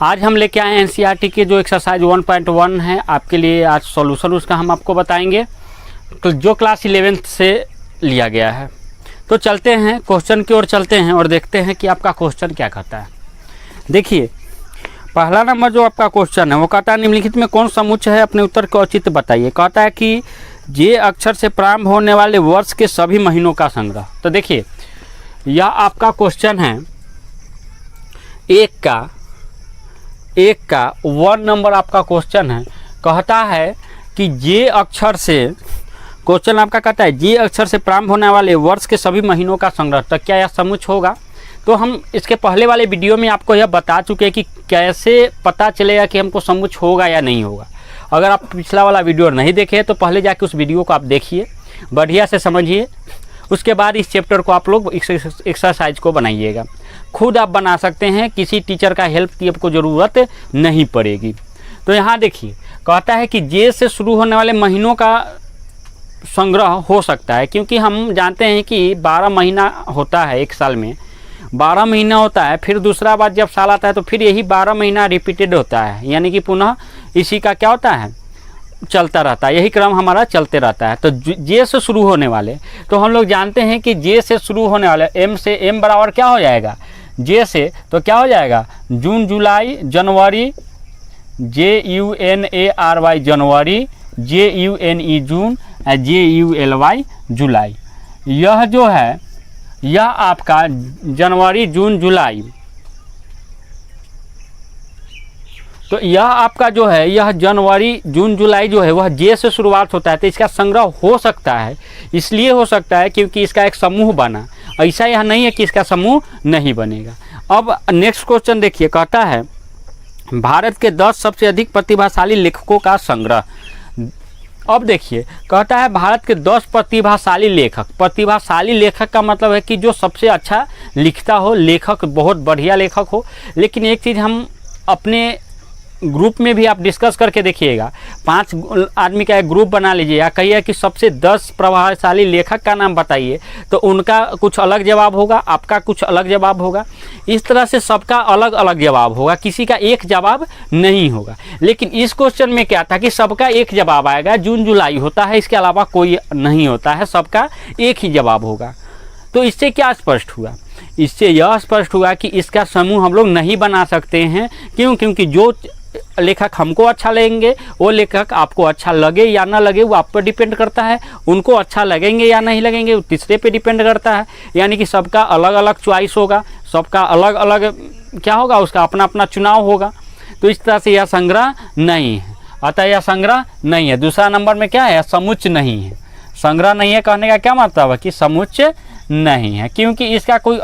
आज हम लेके आए हैं एनसीईआरटी के जो एक्सरसाइज 1.1 है आपके लिए। आज सॉल्यूशन उसका हम आपको बताएंगे जो क्लास 11th से लिया गया है। तो चलते हैं क्वेश्चन की ओर चलते हैं और देखते हैं कि आपका क्वेश्चन क्या कहता है। देखिए पहला नंबर जो आपका क्वेश्चन है वो कहता है निम्नलिखित में कौन समुच्चय है, अपने उत्तर को औचित्य बताइए। कहता है कि जे अक्षर से प्रारंभ होने वाले वर्ष के सभी महीनों का संग्रह। तो देखिए यह आपका क्वेश्चन है एक का 1 नंबर आपका क्वेश्चन है। कहता है कि जे अक्षर से, क्वेश्चन आपका कहता है जे अक्षर से प्रारंभ होने वाले वर्ष के सभी महीनों का संग्रह। तो क्या यह समुच्चय होगा? तो हम इसके पहले वाले वीडियो में आपको यह बता चुके हैं कि कैसे पता चलेगा कि हमको समुच्चय होगा या नहीं होगा। अगर आप पिछला वाला वीडियो नहीं देखे तो पहले जाके उस वीडियो को आप देखिए, बढ़िया से समझिए, उसके बाद इस चैप्टर को आप लोग एक्सरसाइज को बनाइएगा। खुद आप बना सकते हैं, किसी टीचर का हेल्प की आपको ज़रूरत नहीं पड़ेगी। तो यहाँ देखिए कहता है कि जे से शुरू होने वाले महीनों का संग्रह हो सकता है, क्योंकि हम जानते हैं कि 12 महीना होता है एक साल में, 12 महीना होता है। फिर दूसरा बार जब साल आता है तो फिर यही 12 महीना रिपीटेड होता है, यानी कि पुनः इसी का क्या होता है, चलता रहता है, यही क्रम हमारा चलते रहता है। तो जे से शुरू होने वाले, तो हम लोग जानते हैं कि जे से शुरू होने वाले एम से, एम बराबर क्या हो जाएगा जे से, तो क्या हो जाएगा जून जुलाई जनवरी, JUNARY जनवरी, JUNE जून, JULY जुलाई। यह जो है यह आपका जनवरी जून जुलाई, तो यह आपका जो है यह जनवरी जून जुलाई जो है वह जे से शुरुआत होता है। तो इसका संग्रह हो सकता है, इसलिए हो सकता है क्योंकि इसका एक समूह बना, ऐसा यह नहीं है कि इसका समूह नहीं बनेगा। अब नेक्स्ट क्वेश्चन देखिए, कहता है भारत के 10 सबसे अधिक प्रतिभाशाली लेखकों का संग्रह। अब देखिए कहता है भारत के 10 प्रतिभाशाली लेखक। प्रतिभाशाली लेखक का मतलब है कि जो सबसे अच्छा लिखता हो, लेखक बहुत बढ़िया लेखक हो। लेकिन एक चीज़ हम अपने ग्रुप में भी आप डिस्कस करके देखिएगा, 5 आदमी का एक ग्रुप बना लीजिए, या कहिए कि सबसे 10 प्रभावशाली लेखक का नाम बताइए, तो उनका कुछ अलग जवाब होगा, आपका कुछ अलग जवाब होगा। इस तरह से सबका अलग अलग जवाब होगा, किसी का एक जवाब नहीं होगा। लेकिन इस क्वेश्चन में क्या था कि सबका एक जवाब आएगा, जून जुलाई होता है, इसके अलावा कोई नहीं होता है, सबका एक ही जवाब होगा। तो इससे क्या स्पष्ट हुआ? इससे यह स्पष्ट हुआ कि इसका समूह हम लोग नहीं बना सकते हैं। क्यों? क्योंकि जो लेखक हमको अच्छा लगेंगे वो लेखक आपको अच्छा लगे या ना लगे वो आप पर डिपेंड करता है, उनको अच्छा लगेंगे या नहीं लगेंगे वो तीसरे पे डिपेंड करता है। यानी कि सबका अलग अलग चॉइस होगा, सबका अलग अलग क्या होगा, उसका अपना अपना चुनाव होगा। तो इस तरह से यह संग्रह नहीं है, अतः यह संग्रह नहीं है। दूसरा नंबर में क्या है, समुच्चय नहीं है। संग्रह नहीं है कहने का क्या मतलब है कि समुच्चय नहीं है, क्योंकि इसका कोई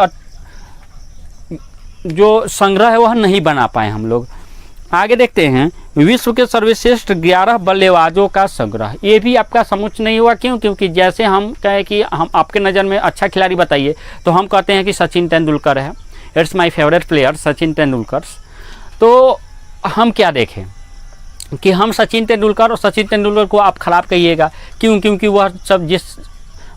जो संग्रह है वह नहीं बना पाए हम लोग। आगे देखते हैं विश्व के सर्वश्रेष्ठ 11 बल्लेबाजों का संग्रह। ये भी आपका समुच्चय नहीं हुआ। क्यों? क्योंकि जैसे हम कहें कि हम आपके नज़र में अच्छा खिलाड़ी बताइए, तो हम कहते हैं कि सचिन तेंदुलकर है, it's my favourite player Sachin Tendulkar. तो हम क्या देखें कि हम सचिन तेंदुलकर और सचिन तेंदुलकर को आप खराब कहिएगा। क्यों? क्योंकि वह सब जिस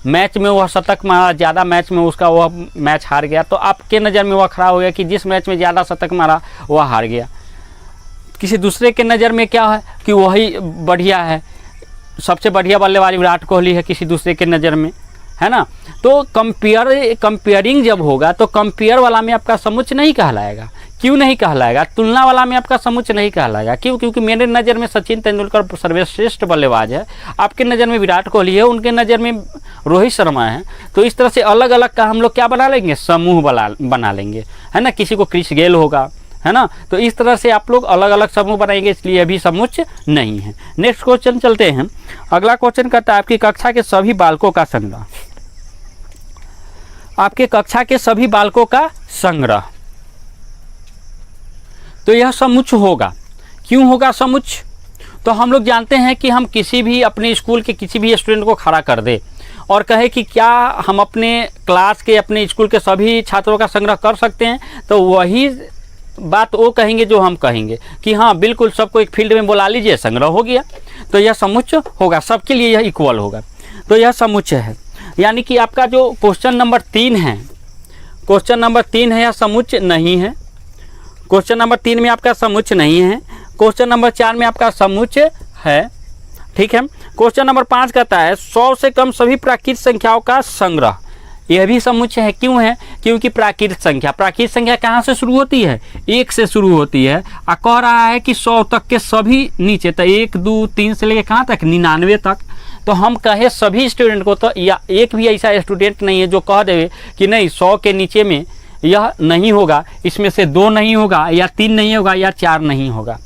मैच में वह शतक मारा, ज़्यादा मैच में उसका वह मैच हार गया, तो आपके नज़र में वह खराब हो गया कि जिस मैच में ज़्यादा शतक मारा वह हार गया। किसी दूसरे के नज़र में क्या है कि वही बढ़िया है, सबसे बढ़िया बल्लेबाज विराट कोहली है किसी दूसरे के नज़र में, है ना। तो कंपेयरिंग जब होगा तो कंपेयर वाला में आपका समुच्चय नहीं कहलाएगा। क्यों नहीं कहलाएगा? तुलना वाला में आपका समुच्चय नहीं कहलाएगा। क्यों? क्योंकि मेरे नज़र में सचिन तेंदुलकर सर्वश्रेष्ठ बल्लेबाज है, आपके नज़र में विराट कोहली है, उनके नज़र में रोहित शर्मा है। तो इस तरह से अलग अलग का हम लोग क्या बना लेंगे, समूह बना लेंगे, है ना। किसी को क्रिस गेल होगा, है ना। तो इस तरह से आप लोग अलग अलग समूह बनाएंगे, इसलिए अभी समुच्चय नहीं है। नेक्स्ट क्वेश्चन चलते हैं। अगला क्वेश्चन कहता है आपकी कक्षा के सभी बालकों का संग्रह। आपके कक्षा के सभी बालकों का संग्रह, तो यह समुच्चय होगा। क्यों होगा समुच्चय? तो हम लोग जानते हैं कि हम किसी भी अपने स्कूल के किसी भी स्टूडेंट को खड़ा कर दे और कहे कि क्या हम अपने क्लास के, अपने स्कूल के सभी छात्रों का संग्रह कर सकते हैं, तो वही बात वो कहेंगे जो हम कहेंगे कि हाँ बिल्कुल सबको एक फील्ड में बुला लीजिए, संग्रह हो गया। तो यह समुच्चय होगा, सबके लिए यह इक्वल होगा। तो यह समुच्चय है। यानी कि आपका जो क्वेश्चन नंबर 3 है, क्वेश्चन नंबर 3 है, यह समुच्चय नहीं है। क्वेश्चन नंबर 3 में आपका समुच्चय नहीं है। क्वेश्चन नंबर 4 में आपका समुच्चय है। ठीक है। क्वेश्चन नंबर 5 कहता है 100 से कम सभी प्राकृत संख्याओं का संग्रह। यह भी समुच्चय है। क्यों है? क्योंकि प्राकृत संख्या कहाँ से शुरू होती है? 1 से शुरू होती है। और कह रहा है कि 100 तक के सभी नीचे तक 1 2 3 से लेकर कहाँ तक? 99 तक। तो हम कहे सभी स्टूडेंट को, तो या एक भी ऐसा स्टूडेंट नहीं है जो कह देवे कि नहीं 100 के नीचे में यह नहीं होगा, इसमें से 2 नहीं होगा या 3 नहीं होगा या 4 नहीं होगा।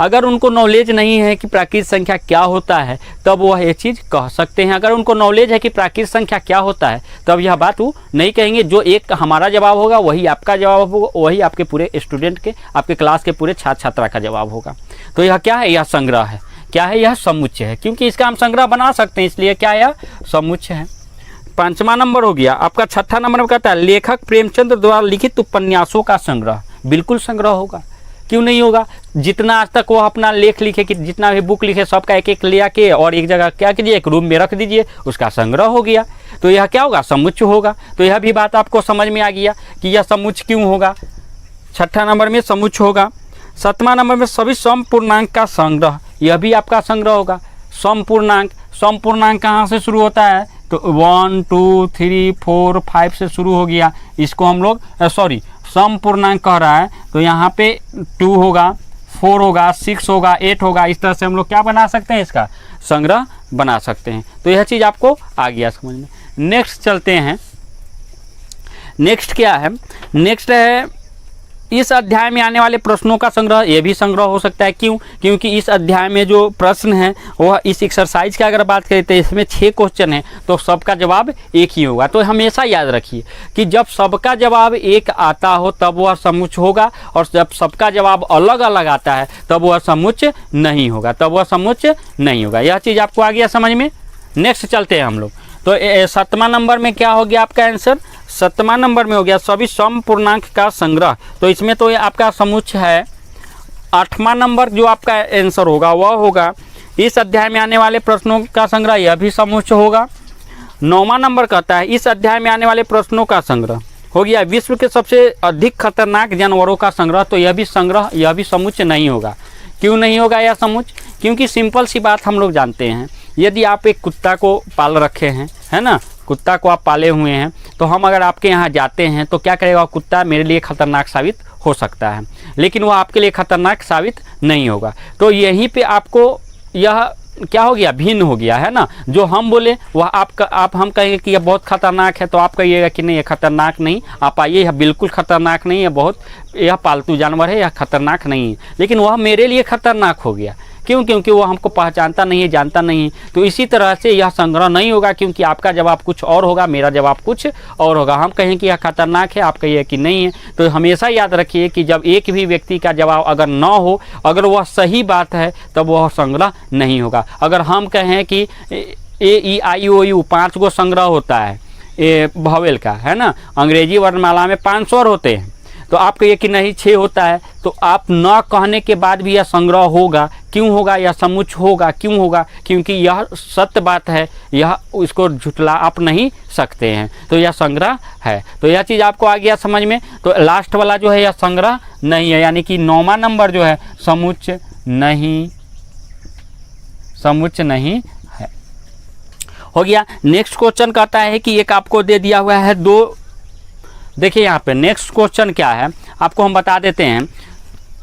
अगर उनको नॉलेज नहीं है कि प्राकृत संख्या क्या होता है तब वह ये चीज़ कह सकते हैं। अगर उनको नॉलेज है कि प्राकृत संख्या क्या होता है तब यह बात वो नहीं कहेंगे। जो एक हमारा जवाब होगा वही आपका जवाब होगा, वही आपके पूरे स्टूडेंट के, आपके क्लास के पूरे छात्र छात्रा का जवाब होगा। तो यह क्या है? यह संग्रह है। क्या है? यह समुच्चय है। क्योंकि इसका हम संग्रह बना सकते हैं, इसलिए क्या यह समुच्चय है। 5वां नंबर हो गया आपका। 6ठा नंबर में कहता है लेखक प्रेमचंद्र द्वारा लिखित उपन्यासों का संग्रह। बिल्कुल संग्रह होगा। क्यों नहीं होगा? जितना आज तक वो अपना लेख लिखे, कि जितना भी बुक लिखे सबका एक एक ले आके और एक जगह क्या कीजिए, एक रूम में रख दीजिए, उसका संग्रह हो गया। तो यह क्या होगा? समुच्चय होगा। तो यह भी बात आपको समझ में आ गया कि यह समुच्चय क्यों होगा। 6ठा नंबर में समुच्चय होगा। 7वां नंबर में सभी समपूर्णांक का संग्रह। यह भी आपका संग्रह होगा। समपूर्णांक कहाँ से शुरू होता है? तो 1 2 3 4 5 से शुरू हो गया। इसको हम लोग समपूर्णांक कह रहा है तो यहाँ पे 2 होगा, 4 होगा, 6 होगा, 8 होगा। इस तरह से हम लोग क्या बना सकते हैं? इसका संग्रह बना सकते हैं। तो यह चीज़ आपको आ गया समझ में। नेक्स्ट चलते हैं। नेक्स्ट क्या है? नेक्स्ट है इस अध्याय में आने वाले प्रश्नों का संग्रह। ये भी संग्रह हो सकता है। क्यों? क्योंकि इस अध्याय में जो प्रश्न है वह इस एक्सरसाइज की अगर बात करें तो इसमें 6 क्वेश्चन है, तो सबका जवाब एक ही होगा। तो हमेशा याद रखिए कि जब सबका जवाब एक आता हो तब वह समुच्चय होगा, और जब सबका जवाब अलग अलग आता है तब वह समुच्चय नहीं होगा, यह चीज़ आपको आ गया समझ में। नेक्स्ट चलते हैं हम लोग। तो 7वां नंबर में क्या हो गया आपका आंसर? 7वां नंबर में हो गया सभी समपूर्णांक का संग्रह। तो इसमें तो ये आपका समुच्चय है। 8वां नंबर जो आपका आंसर होगा वह होगा इस अध्याय में आने वाले प्रश्नों का संग्रह। यह भी समुच्चय होगा। 9वां नंबर कहता है इस अध्याय में आने वाले प्रश्नों का संग्रह हो गया विश्व के सबसे अधिक खतरनाक जानवरों का संग्रह। तो यह भी समुच्चय नहीं होगा। क्यों नहीं होगा यह समुच्चय? क्योंकि सिंपल सी बात हम लोग जानते हैं, यदि आप एक कुत्ता को पाल रखे हैं, है ना, कुत्ता को आप पाले हुए हैं, तो हम अगर आपके यहाँ जाते हैं तो क्या करेगा? कुत्ता मेरे लिए खतरनाक साबित हो सकता है, लेकिन वह आपके लिए खतरनाक साबित नहीं होगा। तो यहीं पे आपको यह क्या हो गया? भिन्न हो गया, है ना। जो हम बोले वह हम कहेंगे कि यह बहुत खतरनाक है, तो आप कहिएगा कि नहीं यह खतरनाक नहीं, आप आइए यह बिल्कुल खतरनाक नहीं है, यह पालतू जानवर है, यह खतरनाक नहीं है, लेकिन वह मेरे लिए खतरनाक हो गया। क्यों? क्योंकि वो हमको पहचानता नहीं है, जानता नहीं है। तो इसी तरह से यह संग्रह नहीं होगा, क्योंकि आपका जवाब कुछ और होगा, मेरा जवाब कुछ और होगा। हम कहें कि यह खतरनाक है, आप कहिए कि नहीं है। तो हमेशा याद रखिए कि जब एक भी व्यक्ति का जवाब अगर न हो, अगर वह सही बात है, तब वह संग्रह नहीं होगा। अगर हम कहें कि AEIOU 5 गो संग्रह होता है भवेल का, है ना, अंग्रेजी वर्णमाला में 5 स्वर होते हैं, तो आप कहिए कि नहीं 6 होता है, तो आप न कहने के बाद भी यह संग्रह होगा। क्यों होगा? यह समुच्चय होगा। क्यों होगा? क्योंकि यह सत्य बात है, यह इसको झुटला आप नहीं सकते हैं, तो यह संग्रह है। तो यह चीज़ आपको आ गया समझ में। तो लास्ट वाला जो है यह संग्रह नहीं है, यानी कि 9वां नंबर जो है समुच्चय नहीं है। हो गया। नेक्स्ट क्वेश्चन कहता है कि एक आपको दे दिया हुआ है 2। देखिए यहाँ पे नेक्स्ट क्वेश्चन क्या है आपको हम बता देते हैं।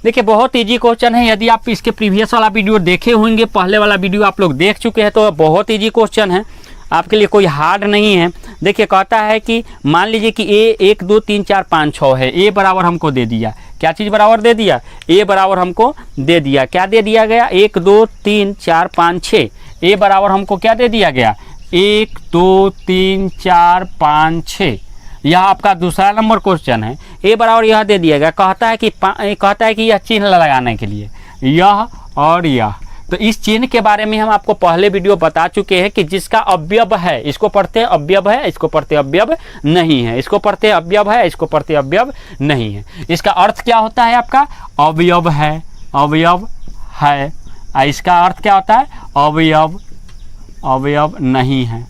देखिए बहुत इजी क्वेश्चन है। यदि आप इसके प्रीवियस वाला वीडियो देखे होंगे, पहले वाला वीडियो आप लोग देख चुके हैं, तो बहुत इजी क्वेश्चन है, आपके लिए कोई हार्ड नहीं है। देखिए कहता है कि मान लीजिए कि A 1 2 3 4 5 6 है। A बराबर हमको दे दिया, क्या चीज़ बराबर दे दिया? A बराबर हमको दे दिया, क्या दे दिया गया? 1 2 3 4 5 6। A बराबर हमको क्या दे दिया गया? 1 2 3 4 5 6। यह आपका दूसरा नंबर क्वेश्चन है। A बराबर यह दे दिया गया। कहता है कि यह चिन्ह लगाने के लिए यह और यह। तो इस चिन्ह के बारे में हम आपको पहले वीडियो बता चुके हैं कि जिसका अवयव है इसको पढ़ते अवयव है, इसको पढ़ते अवयव नहीं है, इसको पढ़ते अवयव है, इसको पढ़ते अवयव नहीं है। इसका अर्थ क्या होता है आपका? अवयव है, अवयव है। इसका अर्थ क्या होता है? अवयव नहीं है।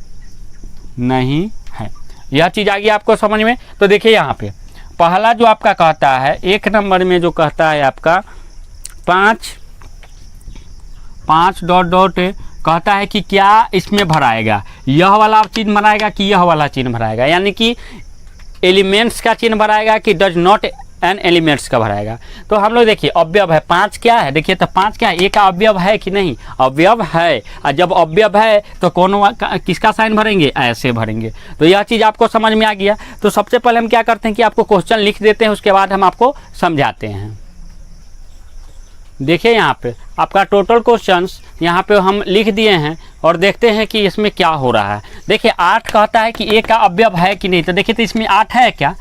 यह चीज़ आ गई आपको समझ में। तो देखिए यहाँ पे पहला जो आपका कहता है 1 नंबर में जो कहता है आपका 5 डॉट डॉट कहता है कि क्या इसमें भराएगा, यह वाला चिन्ह भराएगा कि यह वाला चिन्ह भराएगा, यानी कि एलिमेंट्स का चिन्ह भराएगा कि डज नॉट एन एलिमेंट्स का भराएगा। तो हम लोग देखिए अवयव है 5 क्या है, देखिए तो 5 क्या है, ए का अवयव है कि नहीं, अवयव है। और जब अवयव है तो किसका साइन भरेंगे, ऐसे भरेंगे। तो यह चीज़ आपको समझ में आ गया। तो सबसे पहले हम क्या करते हैं कि आपको क्वेश्चन लिख देते हैं, उसके बाद हम आपको समझाते हैं। देखिए यहाँ पे आपका टोटल क्वेश्चंस यहाँ पे हम लिख दिए हैं और देखते हैं कि इसमें क्या हो रहा है। देखिए 8 कहता है कि ए का अवयव है कि नहीं, तो देखिए तो इसमें 8 है क्या,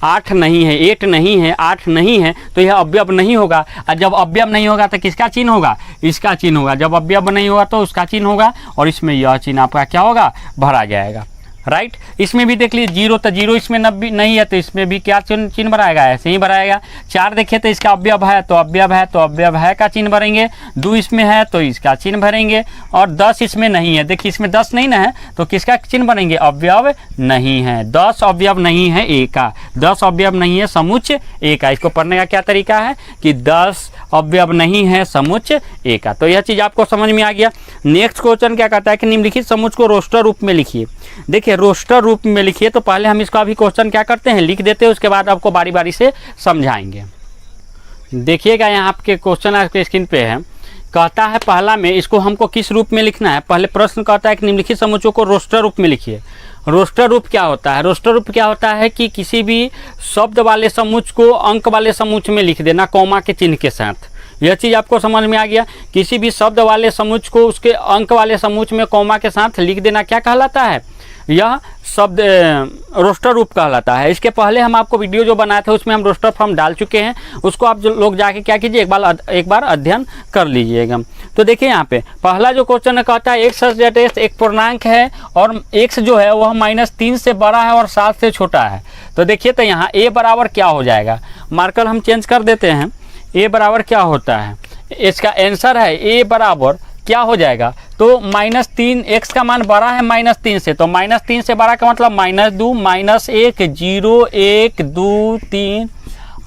8 नहीं है, 8 नहीं है, 8 नहीं है, तो यह अवयव नहीं होगा। और जब अवयव नहीं होगा तो किसका चिन्ह होगा, इसका चिन्ह होगा। जब अवयव नहीं होगा तो उसका चिन्ह होगा और इसमें यह चिन्ह आपका क्या होगा, भरा जाएगा। राइट, इसमें भी देख लीजिए 0 तो 0 इसमें नहीं है, तो इसमें भी क्या चिन्ह भराएगा, ऐसे ही भराएगा। 4 देखिए तो इसका अवयव है तो अवयव है, तो अवयव है का चिन्ह भरेंगे। 2 इसमें है तो इसका चिन्ह भरेंगे। और 10 इसमें नहीं है, देखिए इसमें 10 नहीं ना है, तो किसका चिन्ह भरेंगे, अवयव नहीं है। 10 अवयव नहीं है ए का, 10 अवयव नहीं है समुच्चय ए का। इसको पढ़ने का क्या तरीका है कि 10 अवयव नहीं है समुच्चय ए का। तो यह चीज़ आपको समझ में आ गया। नेक्स्ट क्वेश्चन क्या कहता है कि निम्नलिखित समुच्चय को रोस्टर रूप में लिखिए। देखिए रोस्टर रूप में लिखिए, तो पहले हम इसका भी क्वेश्चन क्या करते हैं, लिख देते हैं, उसके बाद आपको बारी बारी से समझाएंगे। देखिएगा यहाँ आपके क्वेश्चन आपके स्क्रीन पे है, कहता है पहला में इसको हमको किस रूप में लिखना है। पहले प्रश्न कहता है कि निम्नलिखित समुच्चयों को रोस्टर रूप में लिखिए। रोस्टर रूप क्या होता है, रोस्टर रूप क्या होता है कि किसी भी शब्द वाले समुच्चय को अंक वाले समुच्चय में लिख देना कॉमा के चिन्ह के साथ। यह चीज़ आपको समझ में आ गया। किसी भी शब्द वाले समुच्चय को उसके अंक वाले समुच्चय में कॉमा के साथ लिख देना क्या कहलाता है, यह शब्द रोस्टर रूप कहलाता है। इसके पहले हम आपको वीडियो जो बनाए थे उसमें हम रोस्टर फॉर्म डाल चुके हैं, उसको आप जो लोग जाके क्या कीजिए एक बार अध्ययन कर लीजिएगा। तो देखिए यहाँ पे पहला जो क्वेश्चन कहता है x सच दैट एक पूर्णांक है और x जो है वह -3 से बड़ा है और 7 से छोटा है। तो देखिए तो यहाँ a बराबर क्या हो जाएगा, मार्कर हम चेंज कर देते हैं। a बराबर क्या होता है, इसका आंसर है a बराबर क्या हो जाएगा, तो -3, x का मान बड़ा है -3 से, तो -3 से बड़ा का मतलब -2, -1, 0, 1, 2, 3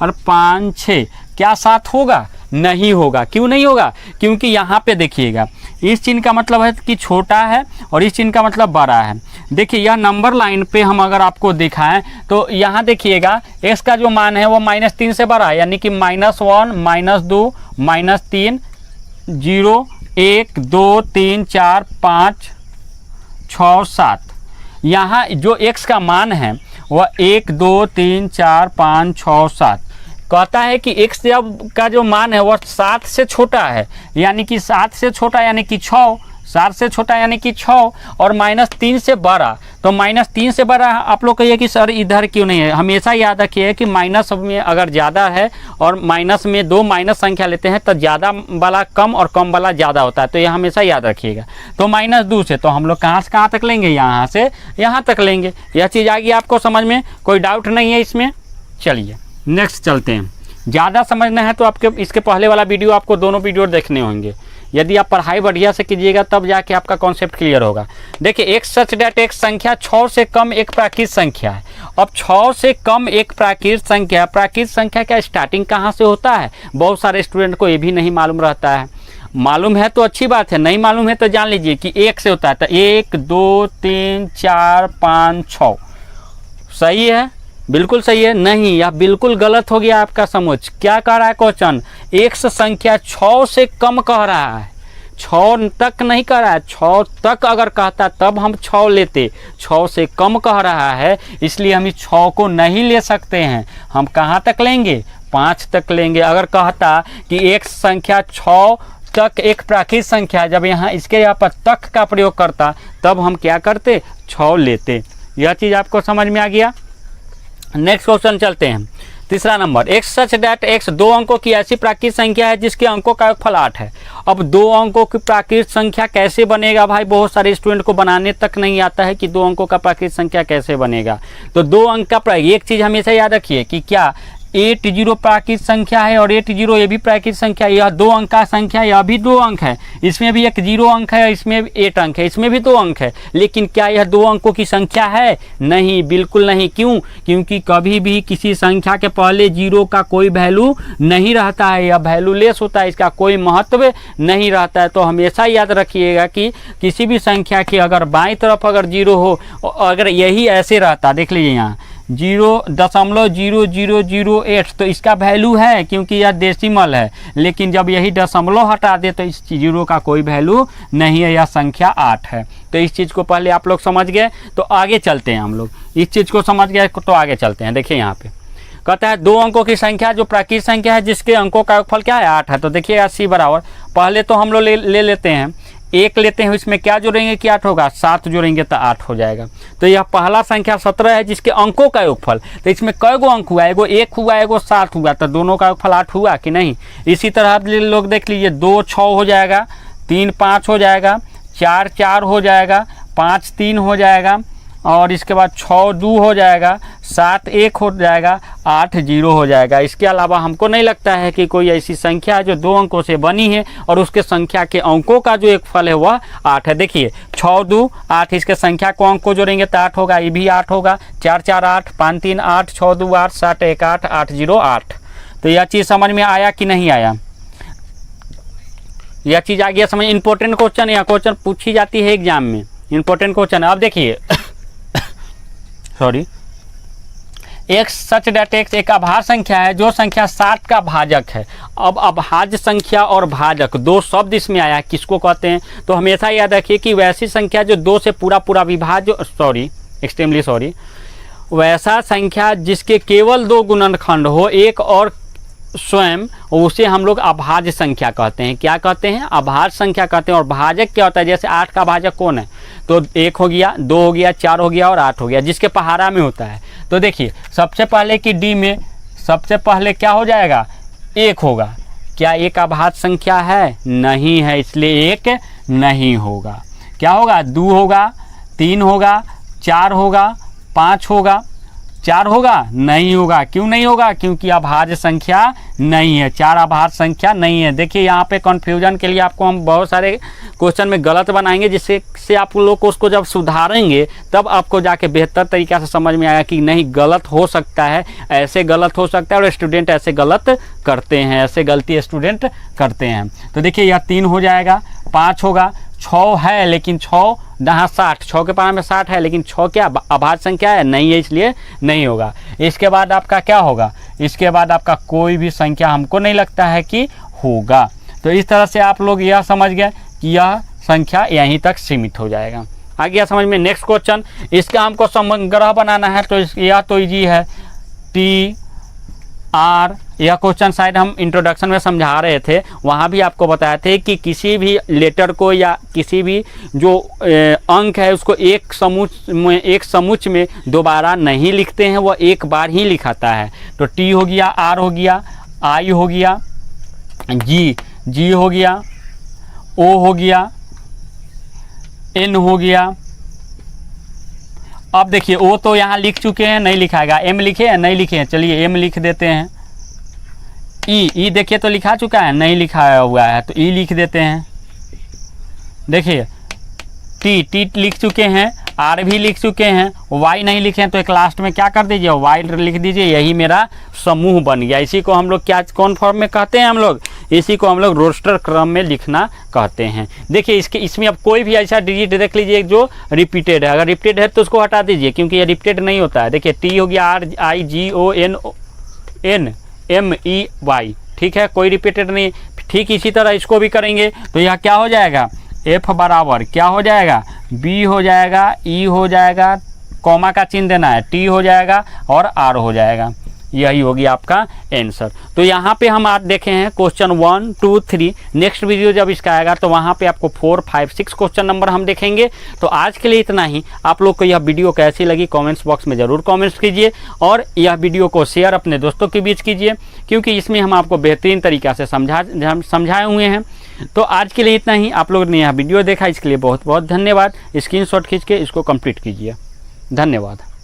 और 5, 6, क्या 7 होगा, नहीं होगा। क्यों नहीं होगा, क्योंकि यहाँ पे देखिएगा इस चिन्ह का मतलब है कि छोटा है और इस चिन्ह का मतलब बड़ा है। देखिए यह नंबर लाइन पे हम अगर आपको दिखाएं तो यहाँ देखिएगा x का जो मान है वो -3 से बड़ा है, यानी कि -1, -2, -3, 0, 1, 2, 3, 4, 5, 6, 7। यहाँ जो x का मान है वह 1, 2, 3, 4, 5, 6, 7 कहता है कि x का जो मान है वह 7 से छोटा है, यानी कि 7 से छोटा यानी कि 6, 7 से छोटा यानी कि 6 और -3 से बड़ा। तो -3 से बड़ा आप लोग कहिए कि सर इधर क्यों नहीं है, हमेशा याद रखिए कि माइनस में अगर ज़्यादा है और माइनस में 2 माइनस संख्या लेते हैं तो ज़्यादा वाला कम और कम वाला ज़्यादा होता है, तो ये हमेशा याद रखिएगा। तो -2 से तो हम लोग कहाँ से कहाँ तक लेंगे, यहाँ से यहाँ तक लेंगे। यह चीज़ आ गई आपको समझ में, कोई डाउट नहीं है इसमें। चलिए नेक्स्ट चलते हैं। ज़्यादा समझना है तो आपके इसके पहले वाला वीडियो आपको दोनों वीडियो देखने होंगे। यदि आप पढ़ाई बढ़िया से कीजिएगा तब जाके आपका कॉन्सेप्ट क्लियर होगा। देखिए x सच दैट एक संख्या 6 से कम एक प्राकृत संख्या है। अब 6 से कम एक प्राकृत संख्या का स्टार्टिंग कहाँ से होता है, बहुत सारे स्टूडेंट को ये भी नहीं मालूम रहता है। मालूम है तो अच्छी बात है, नहीं मालूम है तो जान लीजिए कि 1 से होता है। तो 1, 2, 3, 4, 5, 6 सही है, बिल्कुल सही है। नहीं, यह बिल्कुल गलत हो गया आपका समझ। क्या कह रहा है क्वेश्चन, x संख्या 6 से कम कह रहा है, 6 तक नहीं कह रहा है। 6 तक अगर कहता तब हम 6 लेते, 6 से कम कह रहा है, इसलिए हम इस 6 को नहीं ले सकते हैं। हम कहाँ तक लेंगे, 5 तक लेंगे। अगर कहता कि x संख्या 6 तक एक प्राकृत संख्या है, जब इसके यहाँ पर तक का प्रयोग करता तब हम क्या करते, 6 लेते। यह चीज़ आपको समझ में आ गया। नेक्स्ट क्वेश्चन चलते हैं। तीसरा number, x such that x 2 अंकों की ऐसी प्राकृत संख्या है जिसके अंकों का योगफल 8 है। अब 2 अंकों की प्राकृत संख्या कैसे बनेगा भाई, बहुत सारे स्टूडेंट को बनाने तक नहीं आता है कि 2 अंकों का प्राकृत संख्या कैसे बनेगा। तो 2 अंक का एक चीज़ हमेशा याद रखिए कि क्या 8 प्राकृत संख्या है और 8 ये भी प्राकृत संख्या है। यह 2 अंक का संख्या है, यह भी 2 अंक है, इसमें भी एक 0 अंक है, इसमें 8 अंक है, इसमें भी 2 अंक है। लेकिन क्या यह 2 अंकों की संख्या है? नहीं, बिल्कुल नहीं। क्यों? क्योंकि कभी भी किसी संख्या के पहले 0 का कोई वैल्यू नहीं रहता है, यह वैल्यूलेस होता है, इसका कोई महत्व नहीं रहता है। तो हमेशा याद रखिएगा कि किसी भी संख्या की अगर बाईं तरफ अगर 0 हो, अगर यही ऐसे रहता, देख लीजिए यहाँ 0.0008, तो इसका वैल्यू है क्योंकि यह डेसिमल है। लेकिन जब यही दशमलव हटा दे तो इस 0 का कोई वैल्यू नहीं है, यह संख्या 8 है। तो इस चीज़ को पहले आप लोग समझ गए, तो आगे चलते हैं। हम लोग इस चीज़ को समझ गए तो आगे चलते हैं। देखिए यहाँ पे कहता है 2 अंकों की संख्या जो प्राकृत संख्या है जिसके अंकों का योगफल क्या है? 8 है। तो देखिएगा C बराबर, पहले तो हम लोग ले लेते हैं 1 लेते हैं, इसमें क्या जोड़ेंगे कि 8 होगा, 7 जोड़ेंगे तो 8 हो जाएगा। तो यह पहला संख्या 17 है जिसके अंकों का योगफल, तो इसमें कै गो अंक हुआ? एगो 1 हुआ, एगो 7 हुआ, तो दोनों का योगफल 8 हुआ कि नहीं? इसी तरह आप लोग देख लीजिए 2 6 हो जाएगा, 3 5 हो जाएगा, 4 4 हो जाएगा, 5 3 हो जाएगा, और इसके बाद 6 2 हो जाएगा, 7 1 हो जाएगा, 8 0 हो जाएगा। इसके अलावा हमको नहीं लगता है कि कोई ऐसी संख्या है जो 2 अंकों से बनी है और उसके संख्या के अंकों का जो एक फल है वह 8 है। देखिए 6 2 8, इसके संख्या को अंक को जोड़ेंगे तो 8 होगा, ये भी 8 होगा, 4 4 8, 5 3 8, 6 2 8, 7 1 8, 8 0 8। तो यह चीज़ समझ में आया कि नहीं आया? यह चीज़ आ गया समझ? इंपॉर्टेंट क्वेश्चन, यह क्वेश्चन पूछी जाती है एग्जाम में, इंपॉर्टेंट क्वेश्चन है। अब देखिए सॉरी, एक सच डेट एक्स एक अभाज्य संख्या है जो संख्या 60 का भाजक है। अब अभाज्य संख्या और भाजक 2 शब्द इसमें आया, किसको कहते हैं? तो हमेशा याद रखिए कि वैसी संख्या जो 2 से पूरा विभाज्य, एक्सट्रीमली सॉरी, वैसा संख्या जिसके केवल 2 गुणनखंड हो, एक और स्वयं, उसे हम लोग अभाज्य संख्या कहते हैं। क्या कहते हैं? अभाज्य संख्या कहते हैं। और भाजक क्या होता है? जैसे 8 का भाजक कौन है? तो 1 हो गया, 2 हो गया, 4 हो गया और 8 हो गया, जिसके पहाड़ा में होता है। तो देखिए सबसे पहले कि डी में सबसे पहले क्या हो जाएगा? 1 होगा। क्या 1 अभाज्य संख्या है? नहीं है, इसलिए 1 नहीं होगा। क्या होगा? 2 होगा, 3 होगा, 4 होगा, 5 होगा, 4 होगा? नहीं होगा। क्यों नहीं होगा? क्योंकि अभाज्य संख्या नहीं है, 4 अभाज्य संख्या नहीं है। देखिए यहाँ पे कन्फ्यूजन के लिए आपको हम बहुत सारे क्वेश्चन में गलत बनाएंगे, जिससे आप लोग को उसको जब सुधारेंगे तब आपको जाके बेहतर तरीक़ा से समझ में आएगा कि नहीं गलत हो सकता है, ऐसे गलत हो सकता है और स्टूडेंट ऐसे गलत करते हैं, ऐसे गलती स्टूडेंट करते हैं। तो देखिए यह 3 हो जाएगा, 5 होगा, 6 है लेकिन 6 यहाँ 60, 6 के पारा में 60 है लेकिन 6 क्या अभाज्य संख्या है? नहीं है, इसलिए नहीं होगा। इसके बाद आपका क्या होगा? इसके बाद आपका कोई भी संख्या हमको नहीं लगता है कि होगा। तो इस तरह से आप लोग यह समझ गए कि यह संख्या यहीं तक सीमित हो जाएगा। आ गया समझ में? नेक्स्ट क्वेश्चन, इसका हमको समग्र बनाना है, तो यह तो ईजी है, टी आर। यह क्वेश्चन शायद हम इंट्रोडक्शन में समझा रहे थे, वहाँ भी आपको बताए थे कि किसी भी लेटर को या किसी भी जो अंक है उसको एक समुच्चय में दोबारा नहीं लिखते हैं, वह एक बार ही लिखाता है। तो टी हो गया, आर हो गया, आई हो गया, जी हो गया, ओ हो गया, एन हो गया। अब देखिए ओ तो यहाँ लिख चुके हैं, नहीं लिखाएगा। एम लिखे हैं? नहीं लिखे हैं, चलिए एम लिख देते हैं। ई देखिए तो लिखा चुका है, नहीं लिखा हुआ है, तो ई लिख देते हैं। देखिए टी लिख चुके हैं, आर भी लिख चुके हैं, वाई नहीं लिखे हैं, तो एक लास्ट में क्या कर दीजिए? वाई लिख दीजिए। यही मेरा समूह बन गया। इसी को हम लोग क्या कौन फॉर्म में कहते हैं? हम लोग इसी को हम लोग रोस्टर क्रम में लिखना कहते हैं। देखिए इसमें अब कोई भी ऐसा डिजिट देख लीजिए जो रिपीटेड है, अगर रिपीटेड है तो उसको हटा दीजिए क्योंकि ये रिपीटेड नहीं होता है। देखिए टी हो गया, R I G O N M E Y, ठीक है, कोई रिपीटेड नहीं। ठीक इसी तरह इसको भी करेंगे तो यह क्या हो जाएगा? एफ बराबर क्या हो जाएगा? बी हो जाएगा, ई हो जाएगा, कॉमा का चिन्ह देना है, टी हो जाएगा और आर हो जाएगा। यही होगी आपका आंसर। तो यहाँ पे हम आज देखे हैं क्वेश्चन 1 2 3। नेक्स्ट वीडियो जब इसका आएगा तो वहाँ पे आपको 4 5 6 क्वेश्चन नंबर हम देखेंगे। तो आज के लिए इतना ही। आप लोग को यह वीडियो कैसी लगी कमेंट्स बॉक्स में ज़रूर कमेंट्स कीजिए और यह वीडियो को शेयर अपने दोस्तों के बीच कीजिए, क्योंकि इसमें हम आपको बेहतरीन तरीक़ा से समझाए हुए हैं। तो आज के लिए इतना ही। आप लोगों ने यह वीडियो देखा, इसके लिए बहुत बहुत धन्यवाद। स्क्रीनशॉट खींच के इसको कंप्लीट कीजिए। धन्यवाद।